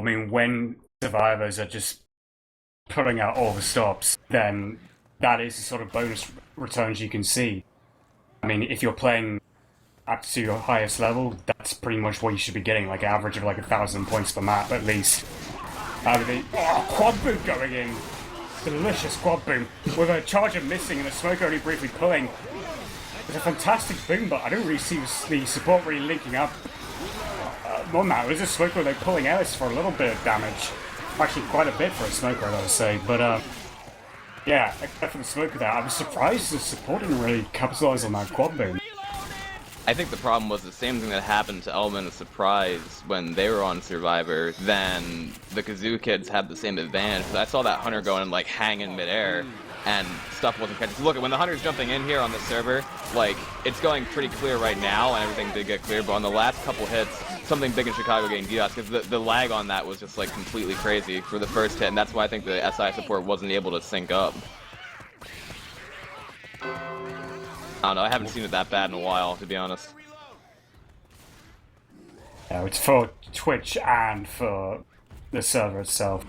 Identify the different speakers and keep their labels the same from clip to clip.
Speaker 1: But I mean, when survivors are just pulling out all the stops, then that is the sort of bonus returns you can see. I mean, if you're playing up to your highest level, that's pretty much what you should be getting, like an average of like 1,000 points per map at least. Quad boom going in. Delicious quad boom. With a charger missing and a smoke only briefly pulling. It's a fantastic boom, but I don't really see the support really linking up. More now, there's a smoker though pulling Ellis for a little bit of damage. Actually, quite a bit for a smoker, I gotta say. But yeah, except for the smoker there, I was surprised the support didn't really capitalize on that quad boom.
Speaker 2: I think the problem was the same thing that happened to Element of Surprise when they were on Survivor. Then the Kazo Kids had the same advantage. I saw that Hunter going and like hang in midair, and stuff wasn't catching. Look, when the Hunter's jumping in here on the server, like it's going pretty clear right now, and everything did get clear. But on the last couple hits, something big in Chicago getting DDoS because the lag on that was just like completely crazy for the first hit, and that's why I think the SI support wasn't able to sync up. I don't know, I haven't seen it that bad in a while, to be honest.
Speaker 1: Yeah, it's for Twitch and for the server itself.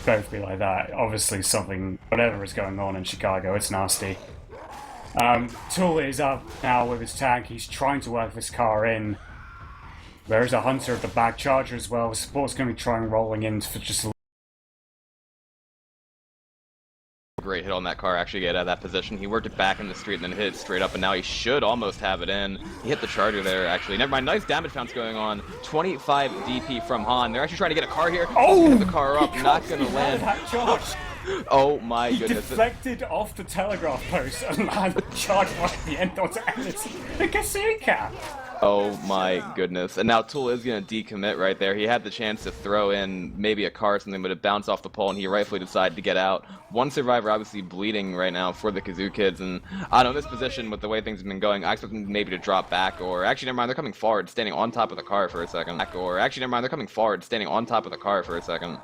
Speaker 1: Both be like that. Obviously something, whatever is going on in Chicago, it's nasty. Tool is up now with his tank. He's trying to work this car in. There is a Hunter at the back, Charger as well. Support's going to be trying rolling in for just a
Speaker 2: great hit on that car, actually get out of that position. He worked it back in the street and then hit it straight up, and now he should almost have it in. He hit the Charger there, actually. Never mind, nice damage bounce going on. 25 DP from Han. They're actually trying to get a car here.
Speaker 1: Oh!
Speaker 2: Hit the car up, not gonna land. Oh my goodness.
Speaker 1: He deflected off the telegraph post and landed the charge right at the end onto Ellis. The Kazoo cap!
Speaker 2: Oh my goodness. And now Tool is going to decommit right there. He had the chance to throw in maybe a car or something, but it bounced off the pole and he rightfully decided to get out. One survivor obviously bleeding right now for the Kazoo Kids, and I don't know, this position with the way things have been going, I expect them maybe to drop back, or actually never mind, they're coming forward, standing on top of the car for a second. Or actually never mind, they're coming forward, standing on top of the car for a second.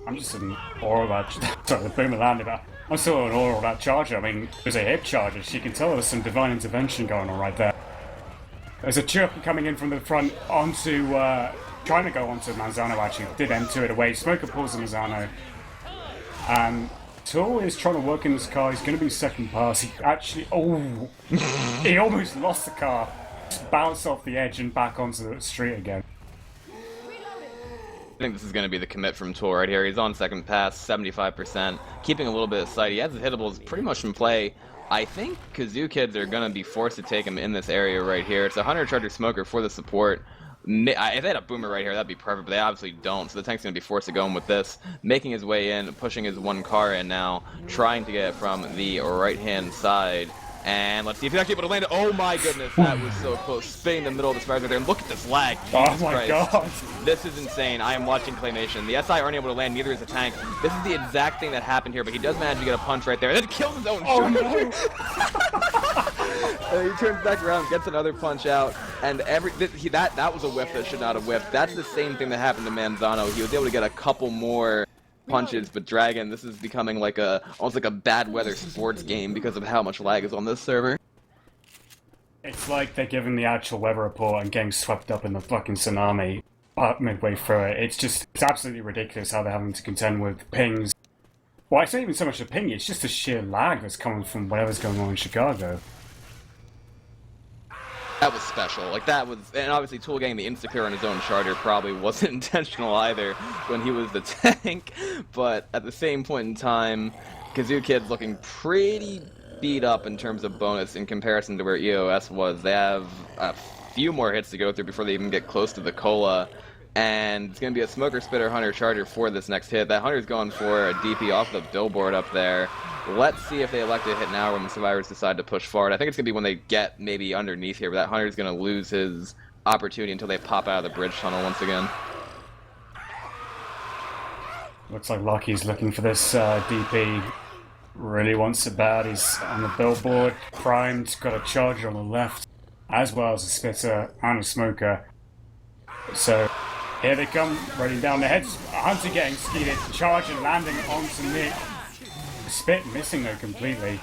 Speaker 1: I'm just in awe of that. Sorry, the boomer landed. I'm still in awe of that Charger. I mean, there's a hip Charger. So you can tell there's some divine intervention going on right there. There's a chirp coming in from the front onto, trying to go onto Manzano actually. Did enter it away. Smoker pulls the Manzano. And Tool is trying to work in this car. He's going to be second pass. He actually, oh, he almost lost the car. Just bounced off the edge and back onto the street again.
Speaker 2: I think this is going to be the commit from Tool right here. He's on second pass, 75%, keeping a little bit of sight. He has the hittables pretty much in play. I think Kazoo Kids are going to be forced to take him in this area right here. It's a 100 Charger Smoker for the support. If they had a Boomer right here, that'd be perfect, but they obviously don't, so the tank's going to be forced to go in with this. Making his way in, pushing his one car in now, trying to get it from the right-hand side. And let's see if he's actually able to land it. Oh my goodness, that was so close. Spinning in the middle of the spires right there. And look at this lag. Jesus Christ.
Speaker 1: God.
Speaker 2: This is insane. I am watching Claymation. The SI aren't able to land, neither is the tank. This is the exact thing that happened here, but he does manage to get a punch right there. And then kills his own shot.
Speaker 1: No.
Speaker 2: He turns back around, gets another punch out, and that was a whiff that should not have whiffed. That's the same thing that happened to Manzano. He was able to get a couple more punches, but Dragon, this is becoming like almost like a bad weather sports game because of how much lag is on this server.
Speaker 1: It's like they're giving the actual weather report and getting swept up in the fucking tsunami midway through it. It's absolutely ridiculous how they're having to contend with pings. Well, it's not even so much a ping, it's just the sheer lag that's coming from whatever's going on in Chicago.
Speaker 2: That was special. Like, that was, and obviously Tool getting the insta-clear on his own Charger probably wasn't intentional either when he was the tank, but at the same point in time, Kazoo Kids looking pretty beat up in terms of bonus in comparison to where EOS was. They have a few more hits to go through before they even get close to the Cola, and it's going to be a Smoker Spitter Hunter Charger for this next hit. That Hunter's going for a DP off the billboard up there. Let's see if they elect to hit now when the survivors decide to push forward. I think it's going to be when they get maybe underneath here, but that Hunter's going to lose his opportunity until they pop out of the bridge tunnel once again.
Speaker 1: Looks like Lucky's looking for this DP. Really wants it bad. He's on the billboard, primed, got a Charger on the left, as well as a Spitter and a Smoker. So here they come, running down the heads. Hunter getting skied, Charger landing onto Nick. Spit missing though completely.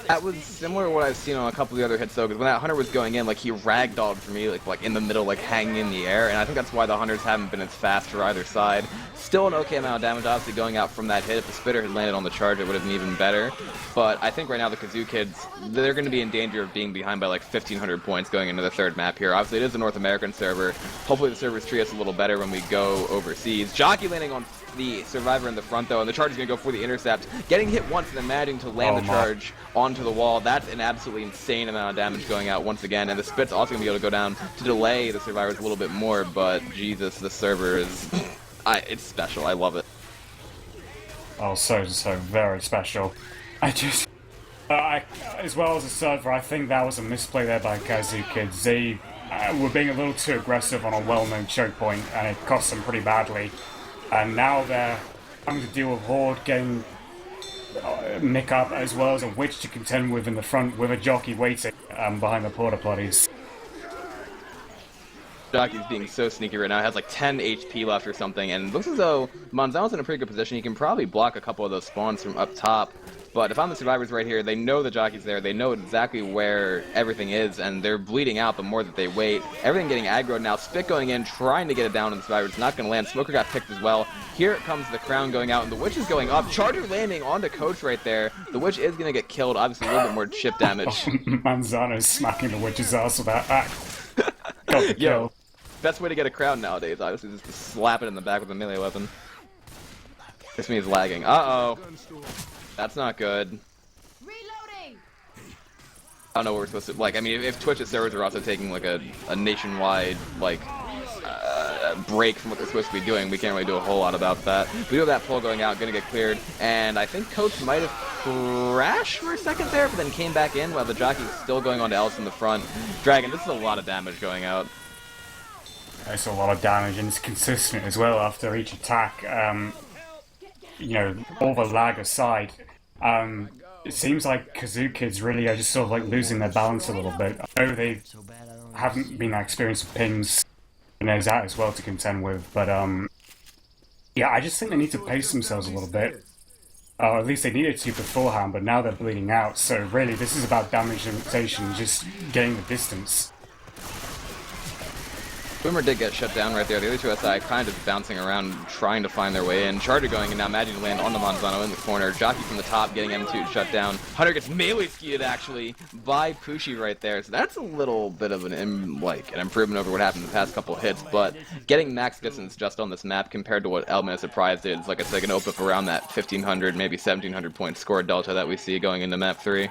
Speaker 2: That was similar to what I've seen on a couple of the other hits, though, because when that hunter was going in, like, he ragdolled for me, like in the middle, like, hanging in the air, and I think that's why the hunters haven't been as fast for either side. Still an okay amount of damage, obviously, going out from that hit. If the spitter had landed on the charge, it would have been even better. But I think right now the Kazoo Kids, they're going to be in danger of being behind by, like, 1,500 points going into the third map here. Obviously, it is a North American server. Hopefully the servers treat us a little better when we go overseas. Jockey landing on the survivor in the front, though, and the charge is going to go for the intercept. Getting hit once and then managing to land the charge onto the wall. That's an absolutely insane amount of damage going out once again, and the spit's also going to be able to go down to delay the survivors a little bit more, but Jesus, the server is... it's special. I love it.
Speaker 1: Oh, so very special. I just... as well as a server, I think that was a misplay there by Kazo Kids. They were being a little too aggressive on a well-known choke point, and it cost them pretty badly. And now they're having to deal with Horde getting Nick up, as well as a Witch to contend with in the front, with a Jockey waiting behind the porta potties.
Speaker 2: Jockey's being so sneaky right now. He has like 10 HP left or something, and it looks as though Monzano's in a pretty good position. He can probably block a couple of those spawns from up top. But if I'm the survivors right here, they know the Jockey's there, they know exactly where everything is, and they're bleeding out the more that they wait. Everything getting aggroed now. Spit going in, trying to get it down on the survivors. Not going to land. Smoker got picked as well. Here comes the crown going out, and the Witch is going up. Charger landing onto Coach right there. The Witch is going to get killed. Obviously, a little bit more chip damage.
Speaker 1: Manzano's smacking the Witch's ass with that axe. Got the
Speaker 2: Yo,
Speaker 1: kill.
Speaker 2: best way to get a crown nowadays, obviously, is just to slap it in the back with a melee weapon. This means lagging. Uh-oh. That's not good.
Speaker 3: Reloading.
Speaker 2: I don't know what we're supposed to... Like, I mean, if Twitch's servers are also taking, like, a nationwide, like, break from what they're supposed to be doing, we can't really do a whole lot about that. We do have that pull going out, gonna get cleared, and I think Coach might have crashed for a second there, but then came back in while the Jockey's still going on to Alice in the front. Dragon, this is a lot of damage going out.
Speaker 1: It's a lot of damage, and it's consistent as well after each attack. You know, all the lag aside, it seems like Kazoo Kids really are just sort of like losing their balance a little bit. I know they haven't been that experienced with pings, and there's that as well to contend with, but yeah, I just think they need to pace themselves a little bit. Or at least they needed to beforehand, but now they're bleeding out, so really this is about damage limitation, just getting the distance.
Speaker 2: Boomer did get shut down right there. The other two SI kind of bouncing around, trying to find their way in. Charger going and now managing to land on the Monzano in the corner. Jockey from the top getting M2 shut down. Hunter gets melee skied actually by Pushy right there. So that's a little bit of an improvement over what happened in the past couple hits. But getting max distance just on this map compared to what Element of Surprise did is, like I said, going to open up around that 1,500, maybe 1,700 point score delta that we see going into map 3.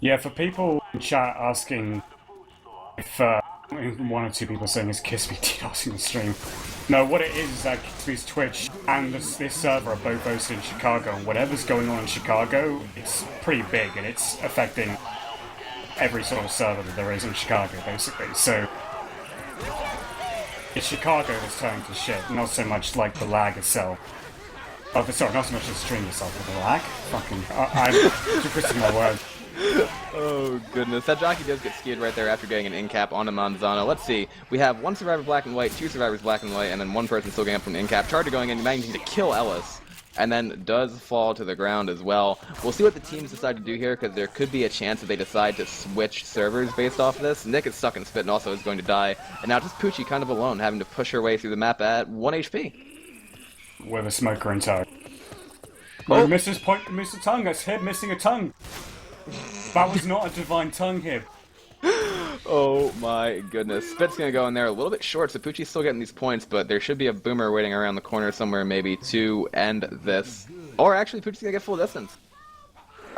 Speaker 1: Yeah, for people in chat asking if one or two people saying it's Kisby DDoSing the stream. No, what it is that Kisby's Twitch and this server are both hosted in Chicago, and whatever's going on in Chicago, it's pretty big, and it's affecting every sort of server that there is in Chicago, basically. So it's Chicago that's turning to shit, not so much like the lag itself. Oh, sorry, not so much the stream itself, but the lag? Fucking, I'm twisting my words.
Speaker 2: Oh goodness, that Jockey does get skied right there after getting an in-cap onto Monzano. Let's see, we have one survivor black and white, two survivors black and white, and then one person still getting up from the in-cap. Charger going in, managing to kill Ellis, and then does fall to the ground as well. We'll see what the teams decide to do here, because there could be a chance that they decide to switch servers based off of this. Nick is stuck in Spit and also is going to die, and now just Poochie kind of alone, having to push her way through the map at 1 HP.
Speaker 1: With a smoker in tow. Oh, missed his point, missed a tongue, that's him missing a tongue. That was not a divine tongue hit.
Speaker 2: Oh my goodness. Spit's gonna go in there a little bit short, so Poochie's still getting these points, but there should be a boomer waiting around the corner somewhere maybe to end this. Or actually, Poochie's gonna get full distance.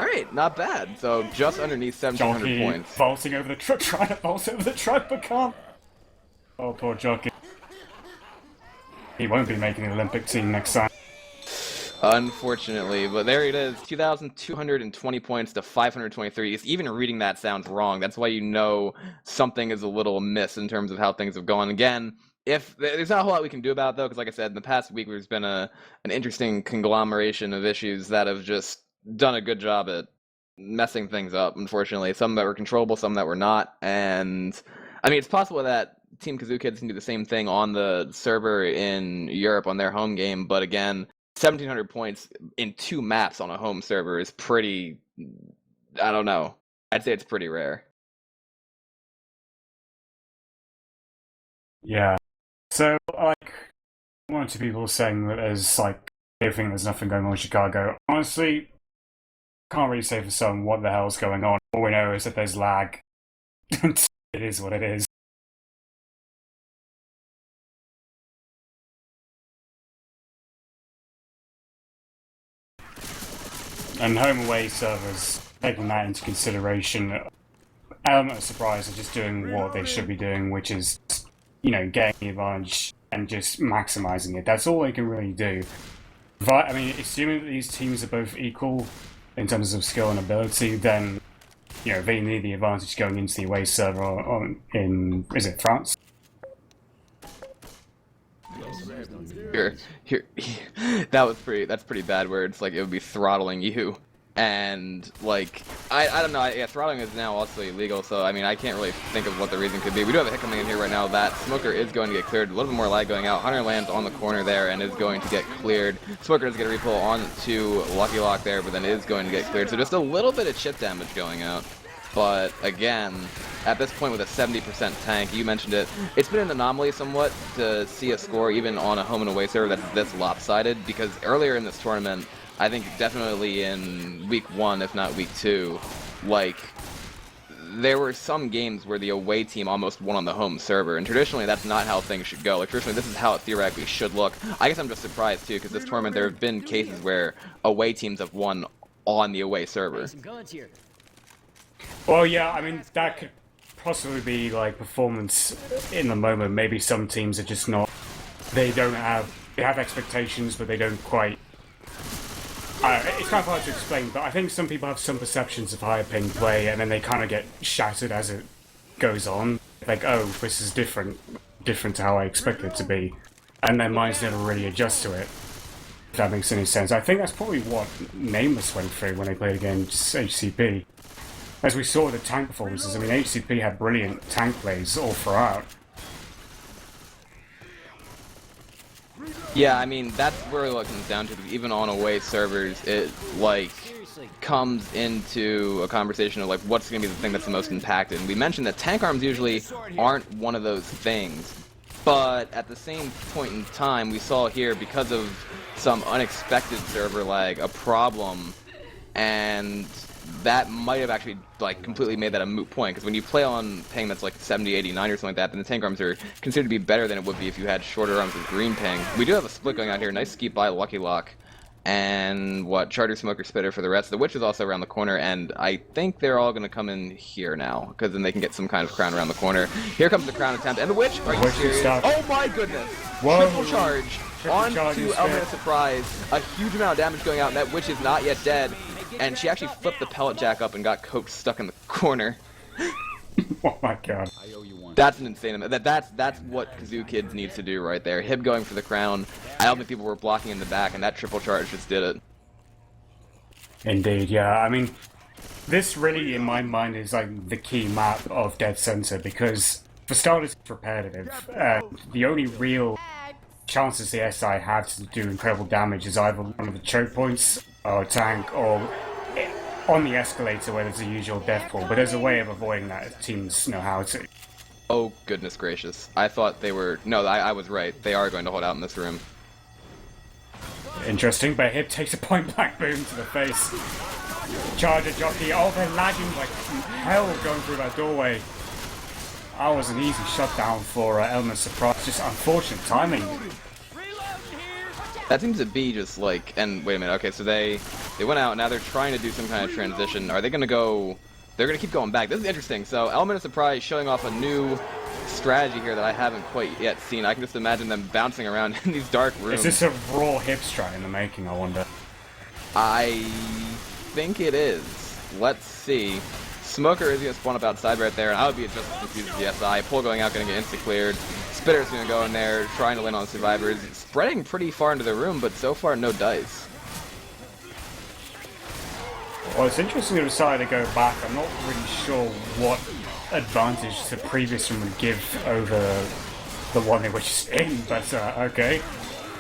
Speaker 2: Alright, not bad. So just underneath 1,700
Speaker 1: Jockey
Speaker 2: points.
Speaker 1: vaulting over the truck, trying to vault over the truck, but can't. Oh, poor Jockey. He won't be making the Olympic team next time.
Speaker 2: Unfortunately, but there it is, 2,220 points to 523. Even reading that sounds wrong. That's why you know something is a little amiss in terms of how things have gone. Again, if there's not a whole lot we can do about it, though, because like I said, in the past week there's been an interesting conglomeration of issues that have just done a good job at messing things up, unfortunately. Some that were controllable, some that were not, and I mean, it's possible that Team Kazoo Kids can do the same thing on the server in Europe on their home game, but again, 1,700 points in 2 maps on a home server is pretty, I don't know. I'd say it's pretty rare.
Speaker 1: Yeah. So, like, one or two people saying that there's, like, they think there's nothing going on in Chicago. Honestly, can't really say for some what the hell's going on. All we know is that there's lag. It is what it is. And home away servers, taking that into consideration, element of surprise are just doing what they should be doing, which is, you know, getting the advantage and just maximizing it. That's all they can really do. But, I mean, assuming that these teams are both equal in terms of skill and ability, then, you know, they need the advantage going into the away server in, is it France?
Speaker 2: Here, that's pretty bad where it's like it would be throttling you. And, like, I don't know, yeah, throttling is now also illegal, so, I mean, I can't really think of what the reason could be. We do have a hit coming in here right now. That Smoker is going to get cleared. A little bit more lag going out. Hunter lands on the corner there and is going to get cleared. Smoker does get a repull on to Lucky Lock there, but then is going to get cleared. So just a little bit of chip damage going out. But, again, at this point with a 70% tank, you mentioned it, it's been an anomaly somewhat to see a score even on a home and away server that's this lopsided, because earlier in this tournament, I think definitely in week 1, if not week 2, like, there were some games where the away team almost won on the home server, and traditionally that's not how things should go. Like, traditionally this is how it theoretically should look. I guess I'm just surprised too, because this tournament there have been cases where away teams have won on the away server.
Speaker 1: Well, yeah, I mean, that could possibly be, like, performance in the moment. Maybe some teams are just not, they have expectations, but they don't quite, it's kind of hard to explain, but I think some people have some perceptions of higher ping play, and then they kind of get shattered as it goes on. Like, oh, this is different to how I expected it to be. And their minds never really adjust to it, if that makes any sense. I think that's probably what Nameless went through when they played against HCP. As we saw the tank performances, I mean, HCP had brilliant tank plays all throughout.
Speaker 2: Yeah, I mean, that's where it comes down to. Even on away servers, it, like, comes into a conversation of, like, what's going to be the thing that's the most impacted. And we mentioned that tank arms usually aren't one of those things. But at the same point in time, we saw here, because of some unexpected server lag, a problem. And that might have actually, like, completely made that a moot point, because when you play on ping that's like 70, 80, 90 or something like that, then the tank arms are considered to be better than it would be if you had shorter arms with green ping. We do have a split going on here. Nice skeep by Lucky Lock. And Charter, Smoker, Spitter for the rest. The Witch is also around the corner, and I think they're all going to come in here now, because then they can get some kind of crown around the corner. Here comes the crown attempt, and the Witch, are you serious? Oh my goodness!
Speaker 1: Whoa.
Speaker 2: Triple charge on to Element of Surprise. A huge amount of damage going out, and that Witch is not yet dead. And she actually flipped the pellet jack up and got Coach stuck in the corner.
Speaker 1: Oh my god.
Speaker 2: That's an insane amount. That's what Kazo Kids needs to do right there. Him going for the crown. I don't think people were blocking in the back, and that triple charge just did it.
Speaker 1: Indeed, yeah. I mean, this really, in my mind, is like the key map of Dead Center, because for starters, it's repetitive. The only real chances the SI have to do incredible damage is either one of the choke points, or a tank, or on the escalator where there's a usual death pool, but there's a way of avoiding that if teams know how to.
Speaker 2: Oh, goodness gracious. I thought they were... No, I was right. They are going to hold out in this room.
Speaker 1: Interesting, but Hip takes a point-blank boom to the face. Charger jockey, oh, they're lagging like hell going through that doorway. That was an easy shutdown for Element Surprise, just unfortunate timing.
Speaker 2: That seems to be just like, and wait a minute, okay, so they went out, now they're trying to do some kind of transition. Are they going to go, they're going to keep going back. This is interesting. So Element of Surprise showing off a new strategy here that I haven't quite yet seen. I can just imagine them bouncing around in these dark rooms.
Speaker 1: Is this a raw hip strat in the making, I wonder?
Speaker 2: I think it is. Let's see. Smoker is going to spawn up outside right there, and I would be just as confused as the SI. Pull going out, going to get insta-cleared. Spitter's going to go in there, trying to land on the survivors. Spreading pretty far into the room, but so far no dice.
Speaker 1: Well, it's interesting they decided to go back. I'm not really sure what advantage the previous one would give over the one they were just in, but okay.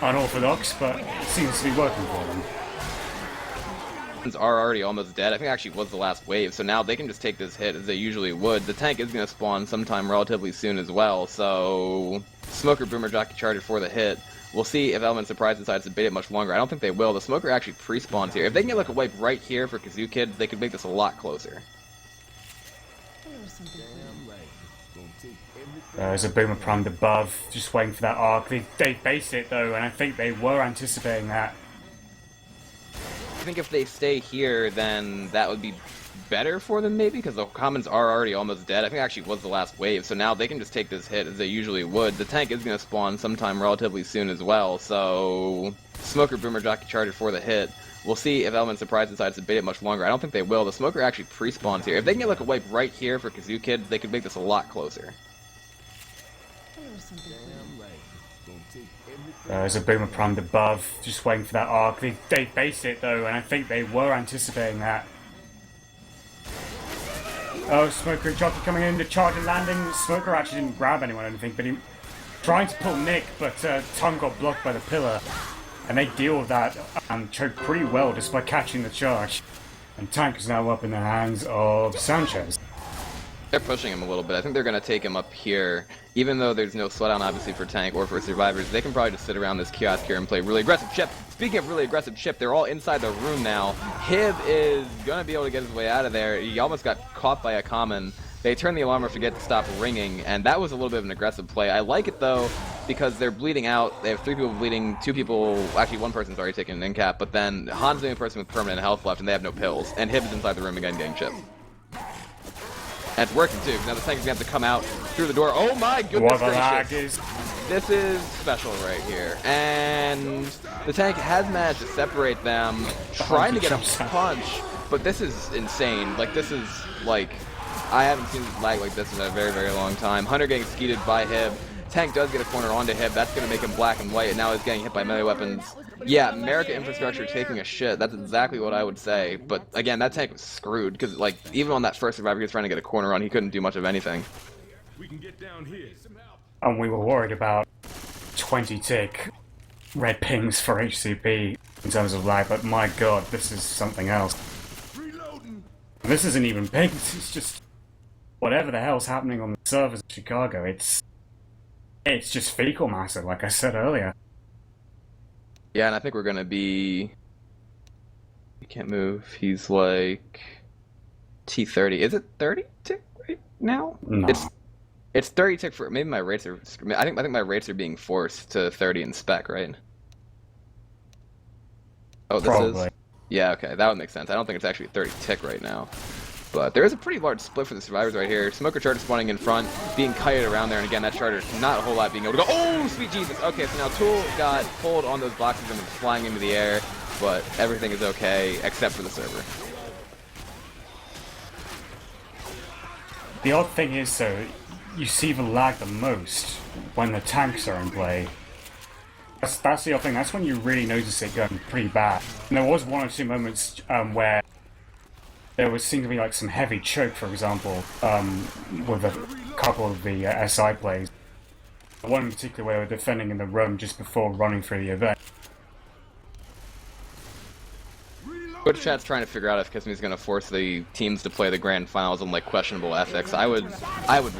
Speaker 1: unorthodox, but it seems to be working for them.
Speaker 2: Are already almost dead. I think it actually was the last wave, so now they can just take this hit as they usually would. The tank is going to spawn sometime relatively soon as well, so Smoker, Boomer, Jockey, Charger for the hit. We'll see if Element Surprise decides to bait it much longer. I don't think they will. The Smoker actually pre-spawns here. If they can get like a wipe right here for Kazoo Kids, they could make this a lot closer.
Speaker 1: There's a Boomer primed above, just waiting for that arc. They base it though, and I think they were anticipating that.
Speaker 2: I think if they stay here, then that would be better for them maybe, because the commons are already almost dead. I think it actually was the last wave, so now they can just take this hit as they usually would. The tank is going to spawn sometime relatively soon as well, so Smoker, Boomer, Jockey, Charger for the hit. We'll see if Element Surprise decides to bait it much longer. I don't think they will. The Smoker actually pre-spawns here. If they can get like a wipe right here for Kazoo Kids, they could make this a lot closer.
Speaker 1: There's a Boomer primed above, just waiting for that arc. They base it though, and I think they were anticipating that. Oh, Smoker and Jockey coming in, the Charger landing. Smoker actually didn't grab anyone, I don't think, but he trying to pull Nick, but Tom got blocked by the pillar. And they deal with that and choke pretty well just by catching the charge. And Tank is now up in the hands of Sanchez.
Speaker 2: They're pushing him a little bit. I think they're going to take him up here. Even though there's no slowdown, obviously, for Tank or for Survivors, they can probably just sit around this kiosk here and play really aggressive chip. Speaking of really aggressive chip, they're all inside the room now. Hib is going to be able to get his way out of there. He almost got caught by a common. They turn the alarm or forget to stop ringing, and that was a little bit of an aggressive play. I like it, though, because they're bleeding out. They have 3 people bleeding, 2 people... Actually, 1 person's already taken an in-cap, but then Han's the only person with permanent health left, and they have no pills. And Hib is inside the room again getting chipped. And it's working, too, because now the tank is going to have to come out through the door. Oh, my goodness gracious. This is special right here. And the tank has managed to separate them, trying to get a punch, but this is insane. Like, this is, like... I haven't seen lag like this in a very, very long time. Hunter getting skeeted by Hib. Tank does get a corner onto Hib. That's going to make him black and white, and now he's getting hit by melee weapons. Yeah, America infrastructure taking a shit. That's exactly what I would say. But again, that tank was screwed, because like even on that first survivor he was trying to get a corner on, he couldn't do much of anything.
Speaker 3: We can get down here.
Speaker 1: And we were worried about 20 tick red pings for HCP in terms of lag, but my god, this is something else.
Speaker 3: Reloading.
Speaker 1: This isn't even pinged, it's just... Whatever the hell's happening on the servers in Chicago, it's just fecal matter, like I said earlier.
Speaker 2: Yeah, and I think we're gonna be... He can't move. He's like... T30. Is it 30 tick right now?
Speaker 1: No.
Speaker 2: It's 30 tick for... Maybe my rates are... I think my rates are being forced to 30 in spec, right? Oh, this
Speaker 1: Probably.
Speaker 2: is... Yeah, okay, that would make sense. I don't think it's actually 30 tick right now. But there is a pretty large split for the survivors right here. Smoker Charger spawning in front, being kited around there, and again, that Charger is not a whole lot being able to go. Oh, sweet Jesus! Okay, so now Tool got pulled on those boxes and was flying into the air, but everything is okay except for the server.
Speaker 1: The odd thing is, though, you see the lag the most when the tanks are in play. That's the odd thing. That's when you really notice it going pretty bad. And there was 1 or 2 moments where there seemed to be like some heavy choke, for example, with a couple of the SI plays. One in particular where they were defending in the room just before running through the event.
Speaker 2: Twitch chat's trying to figure out if Kissimmee is going to force the teams to play the grand finals on like questionable ethics. I would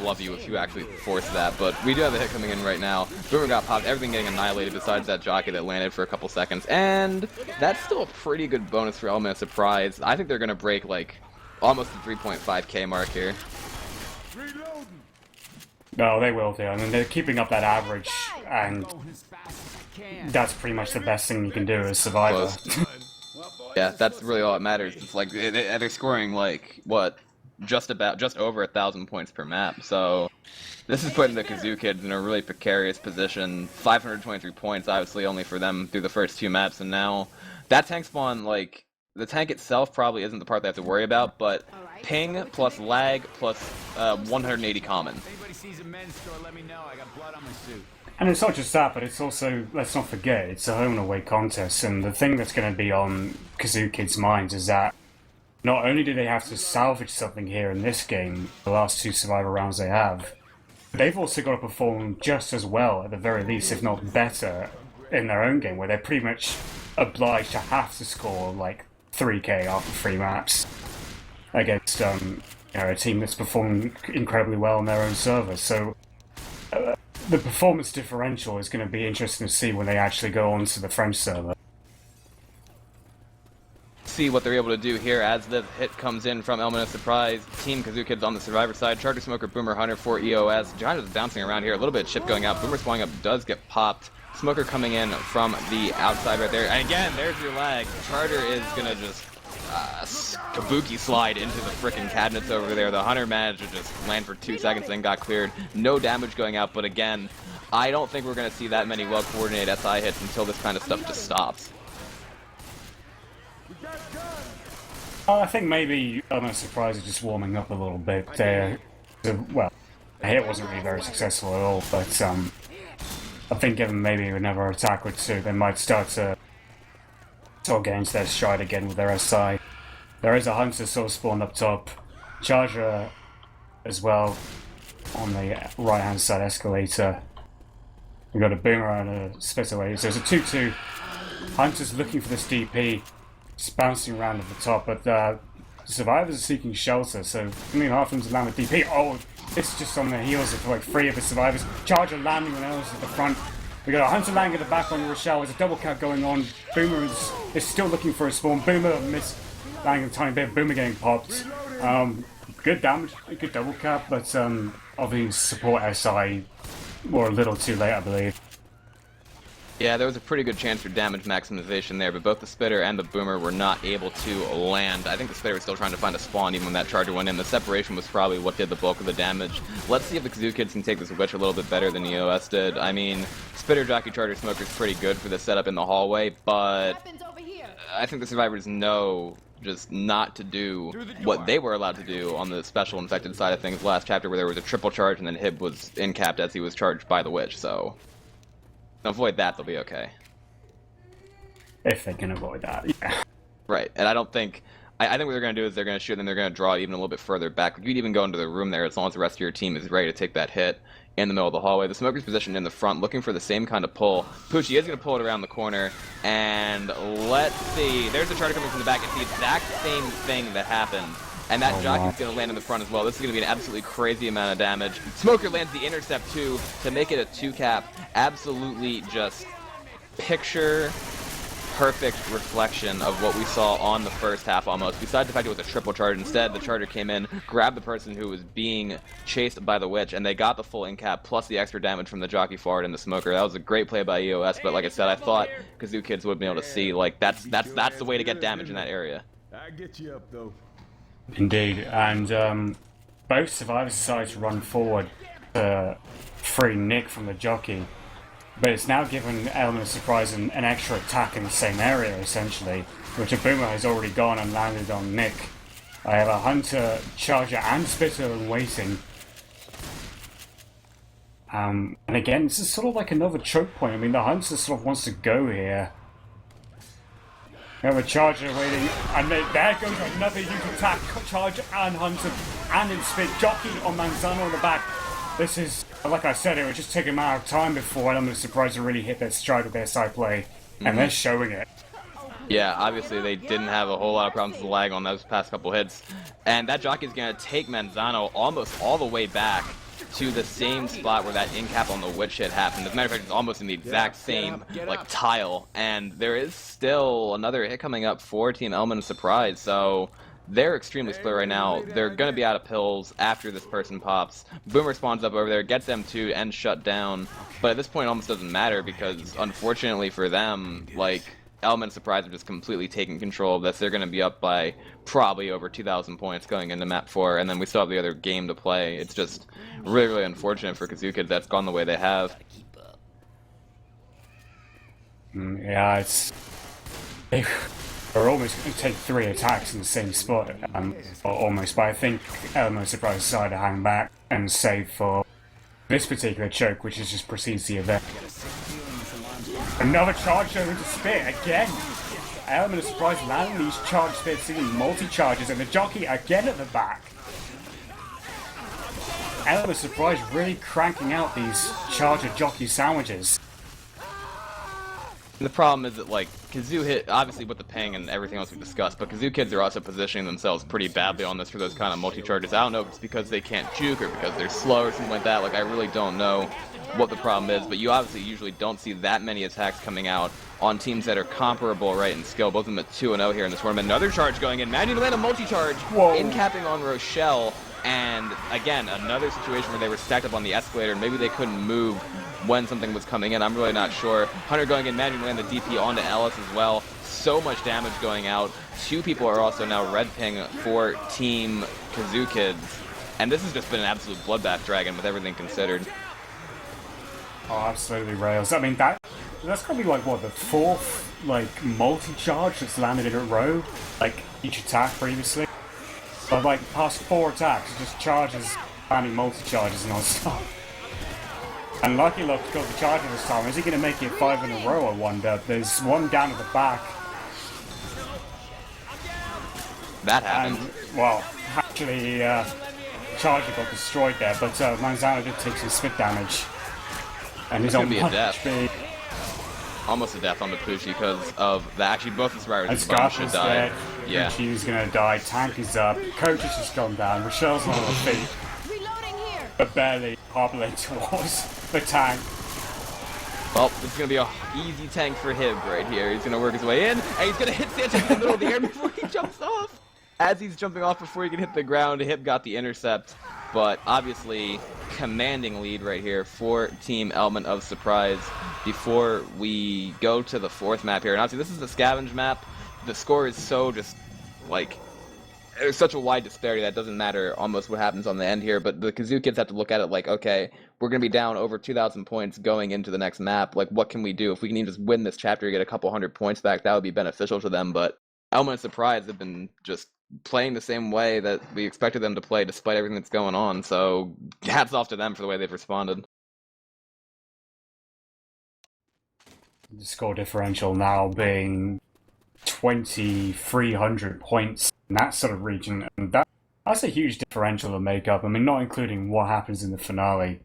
Speaker 2: love you if you actually forced that, but we do have a hit coming in right now. Boomer got popped, everything getting annihilated besides that jockey that landed for a couple seconds, and that's still a pretty good bonus for Element of Surprise. I think they're going to break like almost the 3.5k mark here.
Speaker 1: No, they will do. I mean, they're keeping up that average, and that's pretty much the best thing you can do as Survivor.
Speaker 2: Yeah, that's really all that matters. It's like they're scoring like what, just over 1,000 points per map. So this is putting the Kazoo Kids in a really precarious position. 523 points, obviously, only for them through the first 2 maps, and now that tank spawn, like the tank itself probably isn't the part they have to worry about, but ping plus lag plus 180 common.
Speaker 3: Anybody sees a men's store, let me know. I got blood on my suit.
Speaker 1: And it's not just that, but it's also, let's not forget, it's a home and away contest, and the thing that's going to be on Kazoo Kids' minds is that not only do they have to salvage something here in this game, the last 2 survivor rounds they have, they've also got to perform just as well, at the very least, if not better, in their own game, where they're pretty much obliged to have to score like 3k after 3 maps against a team that's performing incredibly well on their own server. So the performance differential is going to be interesting to see when they actually go onto the French server.
Speaker 2: See what they're able to do here as the hit comes in from Element of Surprise. Team Kazoo Kids on the Survivor side. Charger Smoker, Boomer, Hunter for EOS. Giant is bouncing around here. A little bit of chip going out. Boomer spawning up does get popped. Smoker coming in from the outside right there. And again, there's your lag. Charger is going to just kabuki slide into the frickin' cabinets over there. The Hunter managed to just land for 2 seconds and got cleared. No damage going out, but again, I don't think we're going to see that many well-coordinated SI hits until this kind of stuff just stops.
Speaker 1: I think maybe Element of Surprise is just warming up a little bit. Well, the hit wasn't really very successful at all, but I think given maybe another attack or two, they might start to sort of get into their stride again with their SI. There is a Hunter sort of spawned up top. Charger as well on the right-hand side escalator. We've got a Boomer and a split away. So it's a 2-2. Hunter's looking for this DP. Just bouncing around at the top, but the survivors are seeking shelter, so only half of them to land with DP. Oh, it's just on the heels of like 3 of the survivors. Charger landing on else at the front. We got a Hunter landing at the back on Rochelle. There's a double count going on. Boomer is still looking for a spawn. Boomer missed landing a tiny bit. Boomer getting popped. Good damage, good double cap, but obviously support SI were a little too late, I believe.
Speaker 2: Yeah, there was a pretty good chance for damage maximization there, but both the Spitter and the Boomer were not able to land. I think the Spitter was still trying to find a spawn even when that Charger went in. The separation was probably what did the bulk of the damage. Let's see if the Kazoo Kids can take this witch a little bit better than EOS did. I mean, Spitter, Jockey, Charger, Smoker is pretty good for the setup in the hallway, but I think the survivors know just not to do what they were allowed to do on the special infected side of things last chapter, where there was a triple charge and then Hib was in-capped as he was charged by the witch, so avoid that, they'll be okay.
Speaker 1: If they can avoid that, yeah.
Speaker 2: Right, and I don't think... I think what they're going to do is they're going to shoot and they're going to draw even a little bit further back. You could even go into the room there as long as the rest of your team is ready to take that hit in the middle of the hallway. The Smoker's positioned in the front, looking for the same kind of pull. Poochie is going to pull it around the corner, and let's see. There's the Charger coming from the back. It's the exact same thing that happened. And that Jockey's going to land in the front as well. This is going to be an absolutely crazy amount of damage. Smoker lands the intercept too to make it a 2-cap. Absolutely just picture perfect reflection of what we saw on the first half almost. Besides the fact it was a triple charge, instead the Charger came in, grabbed the person who was being chased by the witch, and they got the full in-cap plus the extra damage from the Jockey forward and the Smoker. That was a great play by EOS, but like I said, I thought Kazoo Kids would be able to see, like, that's the way to get damage in that area.
Speaker 3: I get you up though.
Speaker 1: Indeed, and both survivors decided to run forward to free Nick from the Jockey, but it's now given Element of Surprise an extra attack in the same area, essentially, which a Boomer has already gone and landed on Nick. I have a Hunter, Charger, and Spitter waiting. And again, this is sort of like another choke point. I mean, the Hunter sort of wants to go here. We have a Charger waiting, and there goes another huge attack. Charger and Hunter, and in spit. Jockey on Manzano on the back. This is, like I said, it would just take a matter of time before Element of Surprise to really hit their stride with their side play, and they're showing it.
Speaker 2: Yeah, obviously they didn't have a whole lot of problems with the lag on those past couple hits. And that Jockey's going to take Manzano almost all the way back to the same spot where that in-cap on the witch hit happened. As a matter of fact, it's almost in the exact same like tile. And there is still another hit coming up for Team Element of Surprise, so they're extremely split right now. They're going to be out of pills after this person pops. Boomer spawns up over there, gets them to and shut down. But at this point it almost doesn't matter because, unfortunately for them, like, Element of Surprise are just completely taking control of this. They're going to be up by probably over 2,000 points going into map 4, and then we still have the other game to play. It's just really, really unfortunate for Kazoo Kids that's gone the way they have.
Speaker 1: Yeah, it's... They were almost going to take 3 attacks in the same spot, or almost, but I think Element of Surprise decided to hang back and save for this particular choke, which is just precedes the event. Another charge over to Spit again. Element of Surprise landing these charge spits, seeing multi-charges, and the Jockey again at the back. Element of Surprise really cranking out these Charger Jockey sandwiches.
Speaker 2: The problem is that, like, Kazoo hit, obviously with the ping and everything else we discussed, but Kazoo Kids are also positioning themselves pretty badly on this for those kind of multi-charges. I don't know if it's because they can't juke or because they're slow or something like that. Like, I really don't know what the problem is, but you obviously usually don't see that many attacks coming out on teams that are comparable, right, in skill. Both of them at 2-0 here in this tournament. Another charge going in. Managing to land a multi-charge, in-capping on Rochelle, and again, another situation where they were stacked up on the escalator, and maybe they couldn't move when something was coming in. I'm really not sure. Hunter going in, managing to land the DP onto Ellis as well. So much damage going out. Two people are also now red ping for Team Kazo Kids. And this has just been an absolute bloodbath dragon with everything considered.
Speaker 1: Oh, absolutely, Rails. I mean, that's probably like, what, the fourth, like, multi-charge that's landed in a row? Like, each attack previously? But, like, past 4 attacks, it just charges, landing multi-charges non-stop. And lucky enough to got the charger this time. Is he going to make it 5 in a row, I wonder? There's one down at the back.
Speaker 2: That happened.
Speaker 1: And, well, actually, charger got destroyed there, but Manzano did take some spit damage. And he's on
Speaker 2: be a
Speaker 1: much
Speaker 2: death.
Speaker 1: big.
Speaker 2: Almost a death on the Pushi because of that. Actually, both the survivors
Speaker 1: Scarfa's
Speaker 2: should die.
Speaker 1: dead.
Speaker 2: Yeah.
Speaker 1: Pucci's going to die. Tank is up. Coach has just gone down. Rochelle's on her feet. But barely hobbling towards the tank.
Speaker 2: Well, it's going to be an easy tank for him right here. He's going to work his way in, and he's going to hit Sanchez in the middle of the air before he jumps off. As he's jumping off before he can hit the ground, Hib got the intercept, but obviously commanding lead right here for Team Element of Surprise before we go to the 4th map here. And obviously this is the Scavenger map. The score is so just, like, there's such a wide disparity that it doesn't matter almost what happens on the end here, but the Kazoo Kids have to look at it like, okay, we're going to be down over 2,000 points going into the next map. Like, what can we do? If we can even just win this chapter, get a couple hundred points back, that would be beneficial to them, but Element of Surprise have been just playing the same way that we expected them to play despite everything that's going on, so hats off to them for the way they've responded.
Speaker 1: The score differential now being 2,300 points in that sort of region, and that's a huge differential to make up. I mean, not including what happens in the finale,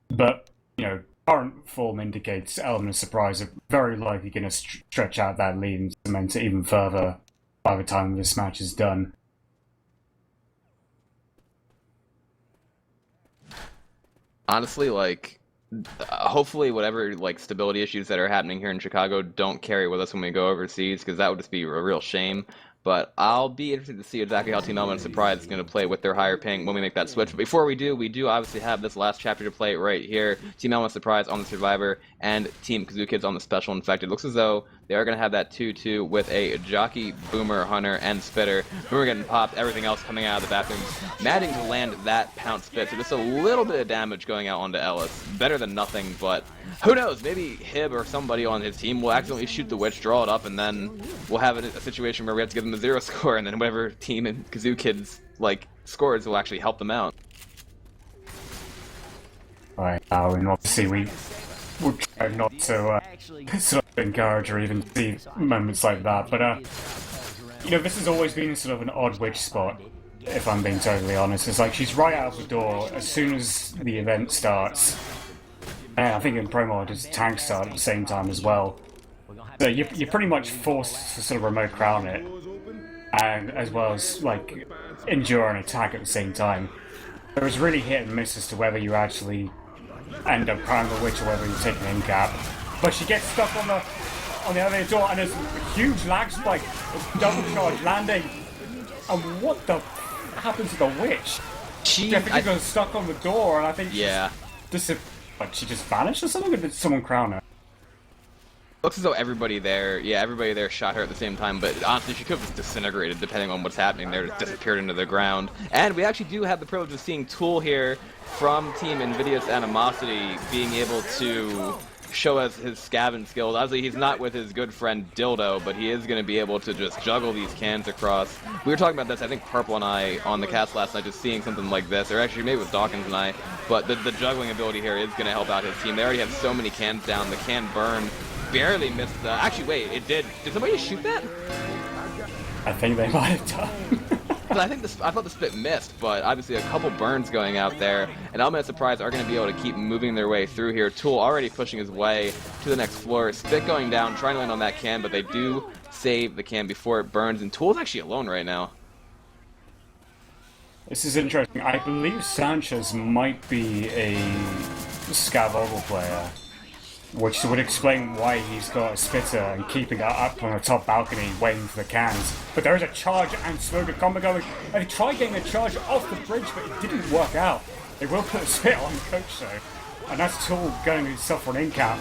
Speaker 1: but, you know, current form indicates Element of Surprise are very likely going to stretch out that lead and cement it even further by the time this match is done.
Speaker 2: Honestly, like, hopefully whatever, like, stability issues that are happening here in Chicago don't carry with us when we go overseas, because that would just be a real shame. But I'll be interested to see exactly how Team Element of Surprise is going to play with their higher ping when we make that switch. But before we do obviously have this last chapter to play right here. Team Element of Surprise on the Survivor and Team Kazo Kids on the Special Infected. Looks as though they are going to have that 2-2 with a Jockey, Boomer, Hunter, and Spitter. Boomer getting popped, everything else coming out of the bathroom. Managing to land that Pounce Spit. So just a little bit of damage going out onto Ellis. Better than nothing, but who knows? Maybe Hib or somebody on his team will accidentally shoot the Witch, draw it up, and then we'll have a situation where we have to give them a 0 score, and then whatever team in Kazoo Kids, like, scores will actually help them out.
Speaker 1: Right, and obviously we'll try not to sort of encourage or even see moments like that, but you know, this has always been sort of an odd witch spot, if I'm being totally honest. It's like she's right out of the door as soon as the event starts. And I think in promo does tank start at the same time as well. So you're pretty much forced to sort of remote crown it, and as well as, like, endure an attack at the same time. It was really hit and miss as to whether you actually end up crowning the witch or whether you take an in-cap. But she gets stuck on the other door, and there's a huge lag spike, a double charge landing. And what the happened to the witch? She definitely got stuck on the door, and I think she just vanished or something, or did someone crown her?
Speaker 2: Looks as though everybody there shot her at the same time, but honestly, she could have just disintegrated depending on what's happening there, just disappeared into the ground. And we actually do have the privilege of seeing Tool here from Team Invidious Animosity being able to show us his scavenge skills. Obviously, he's not with his good friend Dildo, but he is going to be able to just juggle these cans across. We were talking about this, I think Purple and I, on the cast last night, just seeing something like this, or actually maybe with Dawkins and I, but the juggling ability here is going to help out his team. They already have so many cans down. The can burn barely missed actually, wait, it did. Did somebody just shoot that?
Speaker 1: I think they might have done.
Speaker 2: I think I thought the split missed, but obviously a couple burns going out there, and Element of Surprise are going to be able to keep moving their way through here. Tool already pushing his way to the next floor. Spit going down, trying to land on that can, but they do save the can before it burns, and Tool's actually alone right now.
Speaker 1: This is interesting. I believe Sanchez might be a Scavenger player, which would explain why he's got a spitter and keeping it up on the top balcony waiting for the cans. But there is a charge and Smoker combo going. They tried getting a charge off the bridge, but it didn't work out. They will put a spit on Coach though, and that's Tool going to suffer an in-cap.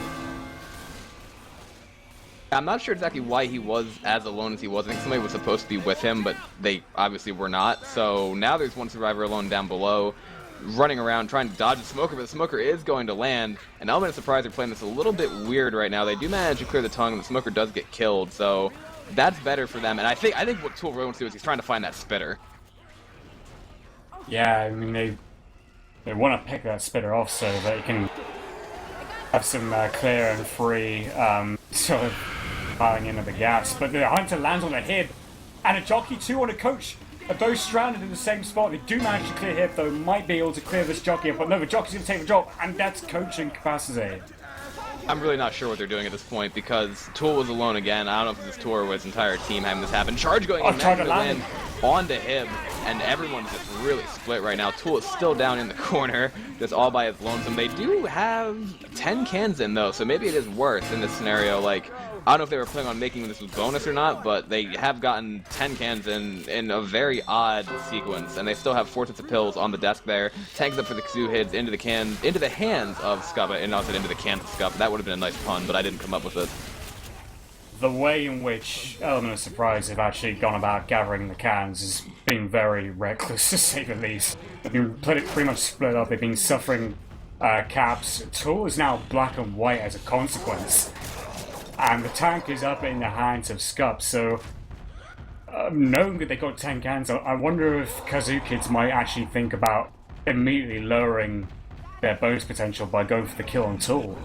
Speaker 2: I'm not sure exactly why he was as alone as he was. I think somebody was supposed to be with him, but they obviously were not. So now there's one survivor alone down below, running around trying to dodge the Smoker, but the Smoker is going to land. And Element of Surprise are playing this a little bit weird right now. They do manage to clear the tongue, and the Smoker does get killed, so that's better for them. And I think what Tool really wants to do is he's trying to find that spitter.
Speaker 1: Yeah, I mean they want to pick that spitter off so that he can have some clear and free sort of piling into the gas. But the Hunter lands on a hib, and a jockey too on a Coach. Are both stranded in the same spot. They do manage to clear hib though, might be able to clear this jockey, but no, the jockey's going to take the drop, and that's Coach incapacitated.
Speaker 2: I'm really not sure what they're doing at this point because Tool was alone again. I don't know if this Tool or his entire team having this happen. Charge going in,
Speaker 1: trying to
Speaker 2: land onto him, and everyone's just really split right now. Tool is still down in the corner, just all by his lonesome. They do have 10 cans in though, so maybe it is worse in this scenario. Like, I don't know if they were planning on making this with bonus or not, but they have gotten 10 cans in a very odd sequence, and they still have 4 sets of pills on the desk there. Tanks up for the Kazoo hits into the hands of Scubba, and also into the can of Scubba. That would have been a nice pun, but I didn't come up with it.
Speaker 1: The way in which Element of Surprise have actually gone about gathering the cans has been very reckless, to say the least. They've been pretty much split up. They've been suffering caps. Tool is now black and white as a consequence. And the tank is up in the hands of Scub, so knowing that they got 10 cans, I wonder if Kazo Kids might actually think about immediately lowering their bonus potential by going for the kill on Tool.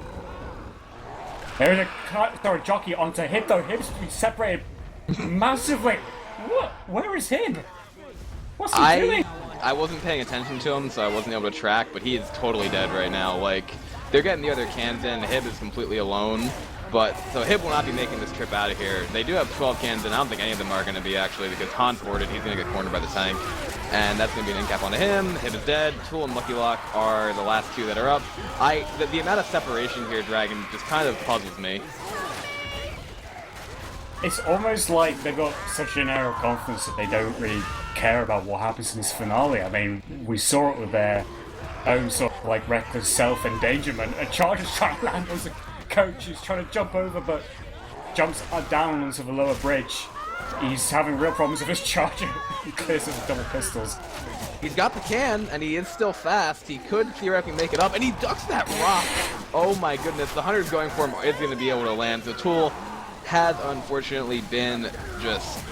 Speaker 1: There is a jockey onto Hib though. Hib's been separated massively. What? Where is Hib? What's he doing?
Speaker 2: I wasn't paying attention to him, so I wasn't able to track, but he is totally dead right now. Like, they're getting the other cans in. Hib is completely alone. But, so Hib will not be making this trip out of here. They do have 12 cans, and I don't think any of them are going to be, actually, because Han's boarded. He's going to get cornered by the tank. And that's going to be an in-cap onto him. Hib is dead. Tool and Lucky Lock are the last two that are up. The amount of separation here, Dragon, just kind of puzzles me.
Speaker 1: It's almost like they've got such an air of confidence that they don't really care about what happens in this finale. I mean, we saw it with their own sort of, like, reckless self-endangerment. A charge is trying to land on the Coach who's trying to jump over, but jumps down onto the lower bridge. He's having real problems with his charger. He clears with double pistols.
Speaker 2: He's got the can, and he is still fast. He could theoretically make it up, and he ducks that rock. Oh my goodness, the Hunter's going for him is going to be able to land. So Tool has unfortunately been just...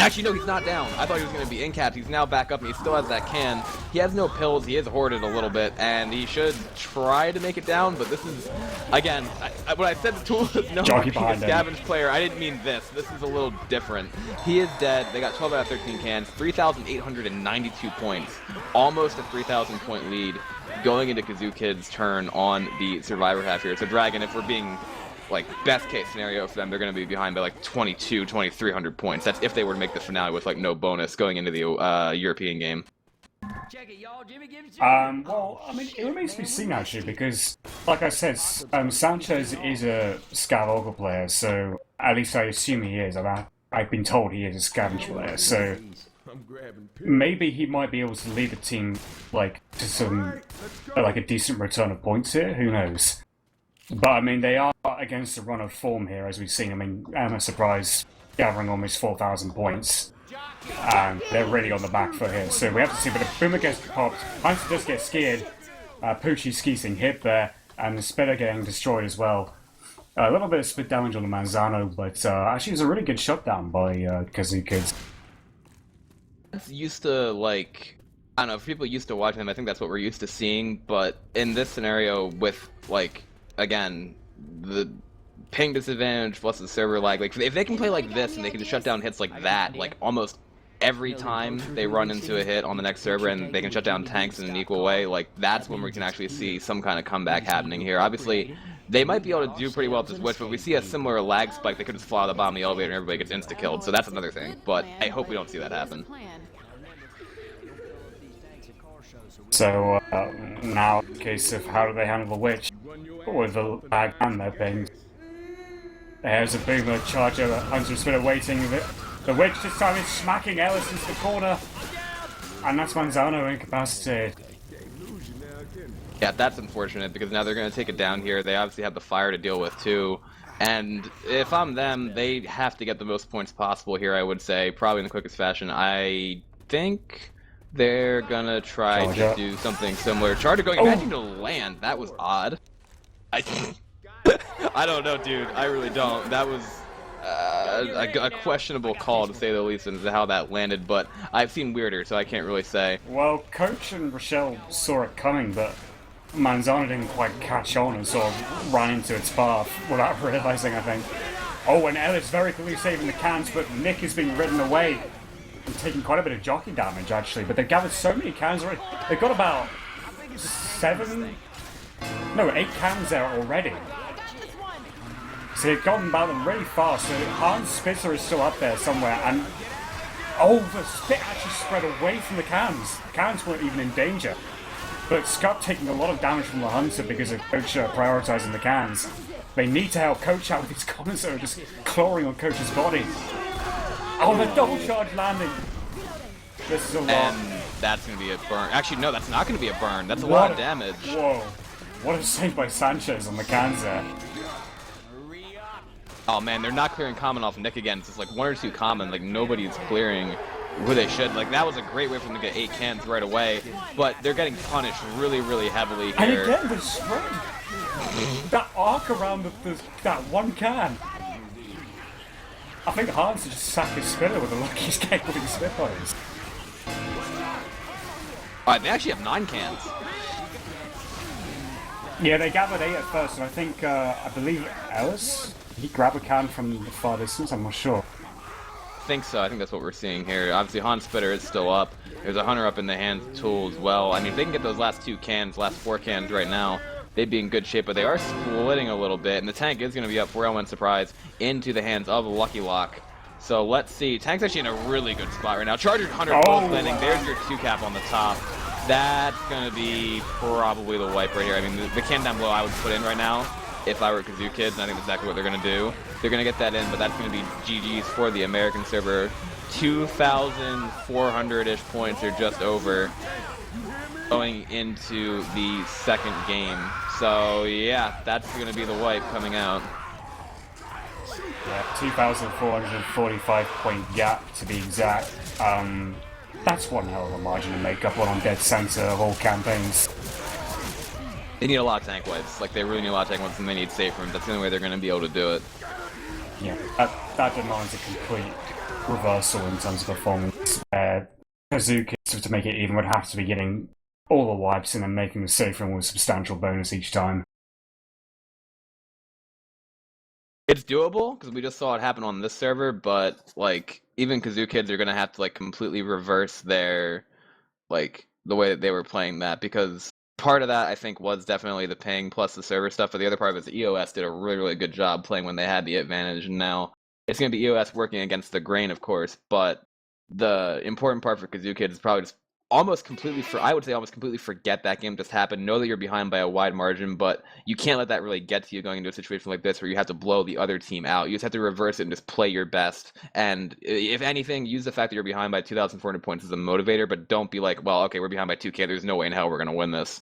Speaker 2: Actually, no, he's not down. I thought he was going to be in-capped. He's now back up, and he still has that can. He has no pills. He is hoarded a little bit, and he should try to make it down, but this is, again, when I said the Tool is no being a scavenge player, I didn't mean this. This is a little different. He is dead. They got 12 out of 13 cans, 3,892 points, almost a 3,000 point lead going into Kazo Kids' turn on the Survivor half here. So Dragon, if we're being... like, best case scenario for them, they're going to be behind by like 2,300 points. That's if they were to make the finale with like no bonus going into the European game.
Speaker 3: Check it, y'all. Jimmy, give it
Speaker 1: Well, I mean, it remains to be seen actually, because, like I said, Sanchez is a Scavenger player, so at least I assume he is. I've been told he is a Scavenger player, so maybe he might be able to lead the team like to some like a decent return of points here. Who knows? But, I mean, they are against a run of form here, as we've seen. I mean, I'm a surprise gathering almost 4,000 points. And they're really on the back foot here. So we have to see, but if Boomer gets popped, Hunter does get skied. Poochie skeeting hit there, and the Spitter getting destroyed as well. A little bit of split damage on the Manzano, but actually it was a really good shutdown by Kazo Kids.
Speaker 2: It's used to, like... I don't know, if people used to watching them, I think that's what we're used to seeing, but in this scenario with, like... Again, the ping disadvantage plus the server lag, like if they can play like this and they can shut down hits like that, like almost every time they run into a hit on the next server and they can shut down tanks in an equal way, like that's when we can actually see some kind of comeback happening here. Obviously, they might be able to do pretty well with this witch, but we see a similar lag spike. They could just fly the bottom of the elevator and everybody gets insta-killed, so that's another thing. But I hope we don't see that happen.
Speaker 1: So now, in case of how do they handle the witch with the lag and their pings. There's a boomer charger, Hunter Spinner waiting. The witch this time is smacking Ellis into the corner, and that's Manzano incapacitated.
Speaker 2: Yeah, that's unfortunate because now they're going to take it down here. They obviously have the fire to deal with too. And if I'm them, they have to get the most points possible here, I would say. Probably in the quickest fashion. I think they're going to try to do something similar. Charger going back into land. That was odd. I don't know, dude. I really don't. That was a questionable call, to say the least, as to how that landed. But I've seen weirder, so I can't really say.
Speaker 1: Well, Coach and Rochelle saw it coming, but Manzano didn't quite catch on and sort of ran into its path without realizing, I think. Oh, and Ellis very quickly saving the cans, but Nick is being ridden away and taking quite a bit of jockey damage, actually. But they've gathered so many cans already. They've got about 8 cans there already. So they've gotten about them really fast. So Hans Spitzer is still up there somewhere, and the spit actually spread away from the cans. The cans weren't even in danger. But Scott taking a lot of damage from the Hunter because of Coach prioritizing the cans. They need to help Coach out with his connors that are just clawing on Coach's body. Oh, the double charge landing. This is a lot.
Speaker 2: And that's going to be a burn. Actually, no, that's not going to be a burn. That's a lot of damage.
Speaker 1: Whoa. What a save by Sanchez on the cans there.
Speaker 2: Oh man, they're not clearing common off Nick again. It's just like 1 or 2 common, like nobody's clearing who they should. Like that was a great way for them to get 8 cans right away, but they're getting punished really, really heavily here.
Speaker 1: And again, the spread. That arc around that one can. I think Hans just sack his spinner with the luckiest game with his spitfires.
Speaker 2: Alright, they actually have 9 cans.
Speaker 1: Yeah, they gathered 8 at first, and I think, I believe Ellis, he grabbed a can from the far distance, I'm not sure.
Speaker 2: I think so. I think that's what we're seeing here. Obviously, Hans Spitter is still up. There's a Hunter up in the hands tool as well. I mean, if they can get those last 4 cans right now, they'd be in good shape, but they are splitting a little bit, and the tank is going to be up for element surprise into the hands of Lucky Lock. So let's see. Tank's actually in a really good spot right now. Charger Hunter both landing. There's your 2 cap on the top. That's going to be probably the wipe right here. I mean, the can down below I would put in right now if I were Kazo Kids, and I think that's exactly what they're going to do. They're going to get that in, but that's going to be GG's for the American server. 2,400-ish points are just over going into the second game. So, yeah, that's going to be the wipe coming out.
Speaker 1: Yeah, 2,445 point gap to be exact. That's one hell of a margin to make up on dead center of all campaigns.
Speaker 2: They need a lot of tank wipes. Like, they really need a lot of tank wipes, and they need safe rooms. That's the only way they're going to be able to do it.
Speaker 1: Yeah, that demands a complete reversal in terms of performance. Kazo Kids, to make it even, would have to be getting all the wipes and then making the safe room with a substantial bonus each time.
Speaker 2: It's doable, because we just saw it happen on this server, but, like, even Kazo Kids are going to have to, like, completely reverse their, like, the way that they were playing that, because part of that, I think, was definitely the ping plus the server stuff, but the other part of it is EOS did a really, really good job playing when they had the advantage, and now it's going to be EOS working against the grain, of course, but the important part for Kazo Kids is probably just almost completely forget that game just happened. Know that you're behind by a wide margin, but you can't let that really get to you going into a situation like this where you have to blow the other team out. You just have to reverse it and just play your best. And if anything, use the fact that you're behind by 2,400 points as a motivator, but don't be like, well, okay, we're behind by 2K. There's no way in hell we're going to win this.